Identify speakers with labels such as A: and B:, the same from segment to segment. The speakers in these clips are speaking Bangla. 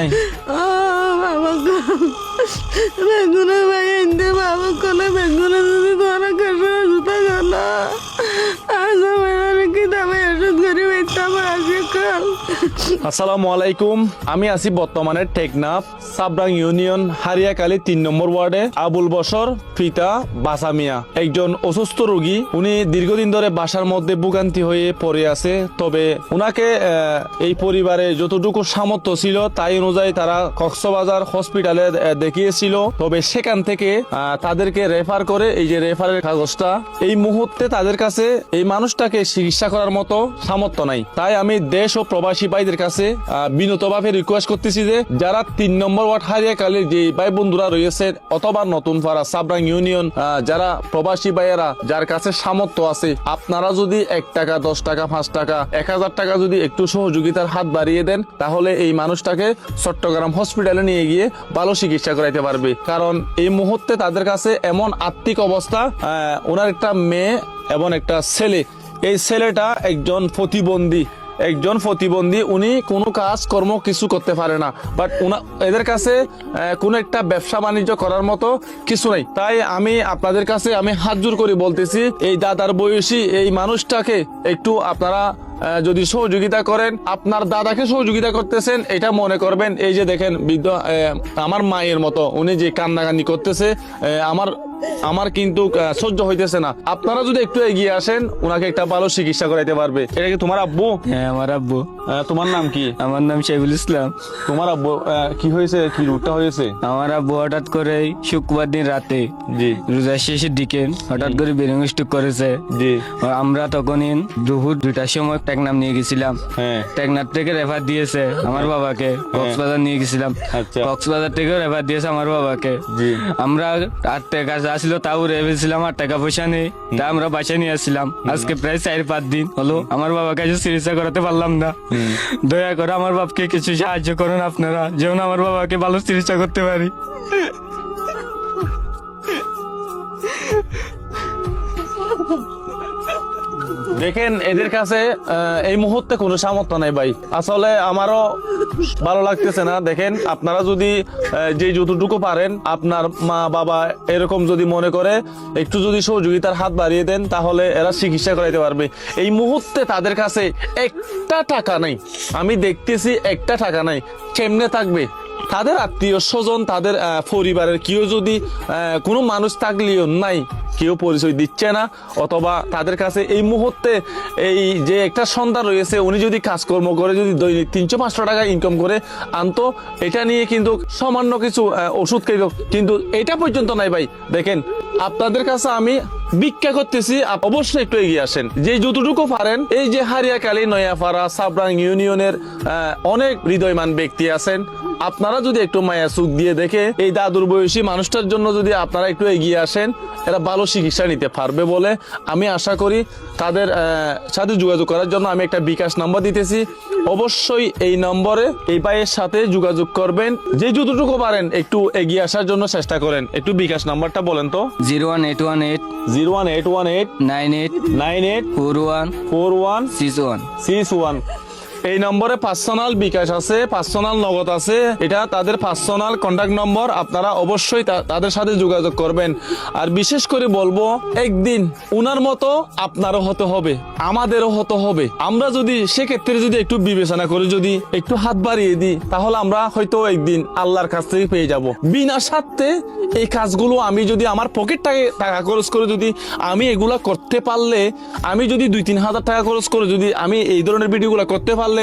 A: নাই?
B: বেগুনে ভাই এনতে বাবা কোলে বেগুনে যদি ধরা কাছে জুতা গেল আজ আমার কি দামে ওষুধ করে বেচতাম আজকে কাল।
A: আসসালামু আলাইকুম, আমি আছি বর্তমানে টেকনাফ সাবরাং ইউনিয়ন হারিয়াকালী ৩ নম্বর ওয়ার্ডে। আবুল বশর পিতা বাসামিয়া একজন অসুস্থ রোগী। উনি দীর্ঘদিন ধরে বাসার মধ্যে ভোগান্তি হয়ে পড়ে আছে। তবে উনাকে এই পরিবারে যতটুকু সামর্থ্য ছিল তাই অনুযায়ী তারা কক্সবাজার হসপিটালে দেখিয়েছিল। তবে সেখান থেকে তাদেরকে রেফার করে, এই যে রেফারের কাগজটা, এই মুহূর্তে তাদের কাছে এই মানুষটাকে চিকিৎসা করার মতো সামর্থ্য নাই। তাই আমি দেশ ও প্রবাসী ভাইদের কাছে বিনীতভাবে রিকোয়েস্ট করতেছি যে যারা ৩ নম্বর ওয়ার্ড হারিয়াকালীর যে ভাই বন্ধুরা রয়েছে অথবা নতুন পাড়া সাবরাং ইউনিয়ন, যারা প্রবাসী ভাইয়েরা যার কাছে সামর্থ্য আছে, আপনারা যদি ১ টাকা ১০ টাকা ৫ টাকা ১,০০০ টাকা যদি একটু সহযোগিতার হাত বাড়িয়ে দেন তাহলে এই মানুষটাকে চট্টগ্রাম হসপিটালে নিয়ে গিয়ে ভালো চিকিৎসা করাইতে পারবে। কারণ এই মুহূর্তে তাদের কাছে এমন আর্থিক অবস্থা, ওনার একটা মেয়ে এবং একটা ছেলে। এই ছেলেটা একজন প্রতিবন্ধী, উনি কোনো কাজ কর্ম কিছু করতে পারে না। বাট এদের কাছে কোনো একটা ব্যবসা বাণিজ্য করার মতো কিছু নেই। তাই আমি আপনাদের কাছে আমি হাত জোর করে বলতেছি, এই দাদার বয়সী এই মানুষটাকে একটু আপনারা যদি সহযোগিতা করেন, আপনার দাদাকে সহযোগিতা করতেছেন এটা মনে করবেন। এই যে দেখেন বৃদ্ধ আমার মায়ের মতো উনি যে কান্নাকান্নি করতেছে, আমার কিন্তু সহ্য হইতেছে না। আপনারা যদি একটু এগিয়ে আসেন ওনাকে একটা ভালো চিকিৎসা করাইতে পারবে। এটা কি তোমার আব্বু?
C: হ্যাঁ, আমার আব্বু।
A: তোমার নাম কি?
C: আমার নাম শাইবুল ইসলাম।
A: তোমার আব্বু কি হয়েছে, কি রোগটা হয়েছে?
C: আমার আব্বু হঠাৎ করে শুক্রবার দিন রাতে,
A: জি,
C: রোজার শেষের দিকে হঠাৎ করে ব্রেন স্ট্রোক করেছে।
A: জি।
C: আমরা তখনই দুপুর 2টার সময় টেকনাফ নিয়ে গেছিলাম।
A: হ্যাঁ।
C: টেকনাফ থেকে রেফার দিয়েছে আমার বাবাকে। কক্সবাজার নিয়ে গেছিলাম।
A: আচ্ছা।
C: কক্সবাজার থেকে রেফার দিয়েছে আমার বাবাকে।
A: জি।
C: আমরা 8 টাকা আসছিল, তাও রেখেছিলাম, 8 টাকা পয়সা নেই। তা আমরা বাসায় নিয়ে আসছিলাম। আজকে প্রায় 4-5 দিন হলো আমার বাবাকে চিকিৎসা করাতে পারলাম না। দয়া করে আমার বাপকে কিছু সাহায্য করুন আপনারা, যেন আমার বাবাকে ভালো চিকিৎসা করতে পারি।
A: দেখেন এদের কাছে এই মুহূর্তে কোনো সামর্থ্য নাই ভাই। আসলে আমারও ভালো লাগতেছে না। দেখেন আপনারা যদি যে যতটুকু পারেন, আপনার মা বাবা এরকম যদি মনে করে একটু যদি সহযোগিতার হাত বাড়িয়ে দেন তাহলে এরা চিকিৎসা করাইতে পারবে। এই মুহূর্তে তাদের কাছে একটা টাকা নেই, আমি দেখতেছি একটা টাকা নাই। কেমনে থাকবে? তাদের আত্মীয় স্বজন, তাদের পরিবারের কেউ যদি কোনো মানুষ থাকলেও নাই, কেউ পরিচয় দিচ্ছে না, অথবা তাদের কাছে এই মুহূর্তে এই যে একটা সন্তান রয়েছে উনি যদি কাজকর্ম করে যদি দৈনিক ৩০০-৫০০ টাকা ইনকাম করে আনতো, এটা নিয়ে কিন্তু সামান্য কিছু ওষুধ খেত, কিন্তু এটা পর্যন্ত নাই ভাই। দেখেন আপনাদের কাছে আমি ভিক্ষা করতেছি, অবশ্যই একটু এগিয়ে আসেন। যে যতটুকু পারেন, এই যে হারিয়াকালী নয়াপাড়া সাবরাং ইউনিয়নের অনেক হৃদয়মান ব্যক্তি আছেন, আপনারা যদি একটু মায়া চোখ দিয়ে দেখে এই দাদুর বয়সী মানুষটার জন্য যদি আপনারা একটু এগিয়ে আসেন, এরা ভালো চিকিৎসা নিতে পারবে বলে আমি আশা করি। তাদের সাথে যোগাযোগ করার জন্য আমি একটা বিকাশ নাম্বার দিতেছি। অবশ্যই এই নম্বরে এই ভাইয়ের সাথে যোগাযোগ করবেন। যে যতটুকু পারেন একটু এগিয়ে আসার জন্য চেষ্টা করেন। একটু বিকাশ নাম্বারটা বলেন তো।
C: 01818
A: 01818
C: 98
A: 98
C: 41
A: 41
C: 61
A: 61। এই নম্বরে পার্সোনাল বিকাশ আছে, পার্সোনাল নগদ আছে। এটা তাদের পার্সোনাল কন্ট্যাক্ট নম্বর। আপনারা অবশ্যই তাদের সাথে যোগাযোগ করবেন। আর বিশেষ করে বলবো, একদিন উনার মতো আপনারও হতে হবে, আমাদেরও হতে হবে। আমরা যদি সেক্ষেত্রে যদি একটু বিবেচনা করে যদি একটু হাত বাড়িয়ে দিই তাহলে আমরা হয়তো একদিন আল্লাহর কাছ থেকে পেয়ে যাব। বিনা স্বার্থে এই কাজগুলো আমি যদি আমার পকেটটাকে টাকা খরচ করে যদি আমি এগুলা করতে পারলে, আমি যদি 2-3 হাজার টাকা খরচ করে যদি আমি এই ধরনের ভিডিওগুলো করতে পারলে,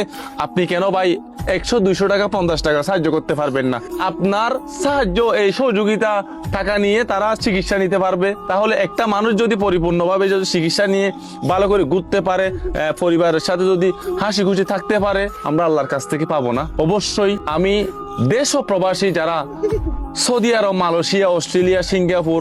A: আপনি কেন ভাই 100-200 টাকা 50 টাকা সাহায্য করতে পারবেন না? আপনার সাহায্য, এই সহযোগিতা টাকা নিয়ে তারা চিকিৎসা নিতে পারবে। তাহলে একটা মানুষ যদি পরিপূর্ণভাবে যদি চিকিৎসা নিয়ে ভালো করে ঘুরতে পারে, পরিবারের সাথে যদি হাসি খুশি থাকতে পারে, আমরা আল্লাহর কাছ থেকে পাবো না? অবশ্যই আমি দেশ ও প্রবাসী যারা সৌদি আরব, মালয়েশিয়া, অস্ট্রেলিয়া, সিঙ্গাপুর,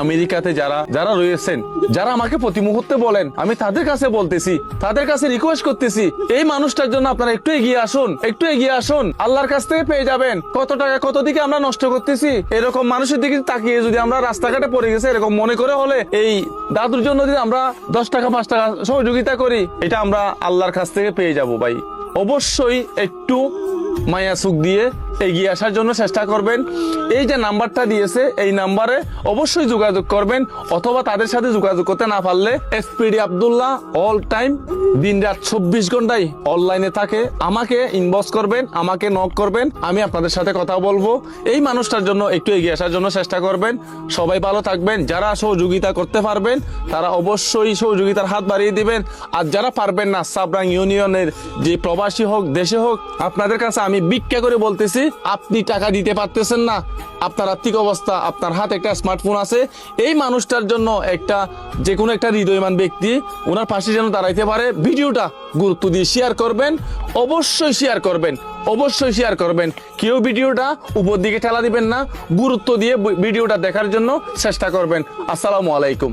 A: আমেরিকাতে যারা রয়েছেন, যারা আমাকে প্রতি মুহূর্তে বলেন, আমি তাদের কাছে বলতেছি, তাদের কাছে রিকোয়েস্ট করতেছি, এই মানুষটার জন্য আপনারা একটু এগিয়ে আসুন, একটু এগিয়ে আসুন। আল্লাহর কাছ থেকে পেয়ে যাবেন। কত টাকা কত দিকে আমরা নষ্ট করতেছি। এরকম মানুষের দিকে তাকিয়ে যদি আমরা রাস্তাঘাটে পড়ে গেছে এরকম মনে করে হলে, এই দাদুর জন্য যদি আমরা 10 টাকা 5 টাকা সহযোগিতা করি, এটা আমরা আল্লাহর কাছ থেকে পেয়ে যাব ভাই। অবশ্যই একটু মায়া সুখ দিয়ে এগিয়ে আসার জন্য চেষ্টা করবেন। এই যে নাম্বারটা দিয়েছে এই নাম্বারে অবশ্যই যোগাযোগ করবেন, অথবা তাদের সাথে যোগাযোগ করতে না পারলে এসপিডি আব্দুল্লাহ অল টাইম দিনরাত 24 ঘন্টায় অনলাইনে থাকে। আমাকে ইনবক্স করবেন, আমাকে নক করবেন, আমি আপনাদের সাথে কথা বলবো। এই মানুষটার জন্য একটু এগিয়ে আসার জন্য চেষ্টা করবেন। সবাই ভালো থাকবেন। যারা সহযোগিতা করতে পারবেন তারা অবশ্যই সহযোগিতার হাত বাড়িয়ে দিবেন। আর যারা পারবেন না, সাবরাং ইউনিয়নের যে প্রবাসী হোক দেশে হোক, আপনাদের কাছে আমি ভিক্ষা করে বলতেছি, আপনি টাকা দিতে পারতেছেন না, আপনার আর্থিক অবস্থা, আপনার হাতে একটা স্মার্টফোন আছে, এই মানুষটার জন্য একটা যে কোনো একটা হৃদয়মান ব্যক্তি ওনার পাশে যেন দাঁড়াইতে পারে, ভিডিওটা গুরুত্ব দিয়ে শেয়ার করবেন। অবশ্যই শেয়ার করবেন, অবশ্যই শেয়ার করবেন। কেউ ভিডিওটা উপর দিকে ঠেলা দিবেন না, গুরুত্ব দিয়ে ভিডিওটা দেখার জন্য চেষ্টা করবেন। আসসালামু আলাইকুম।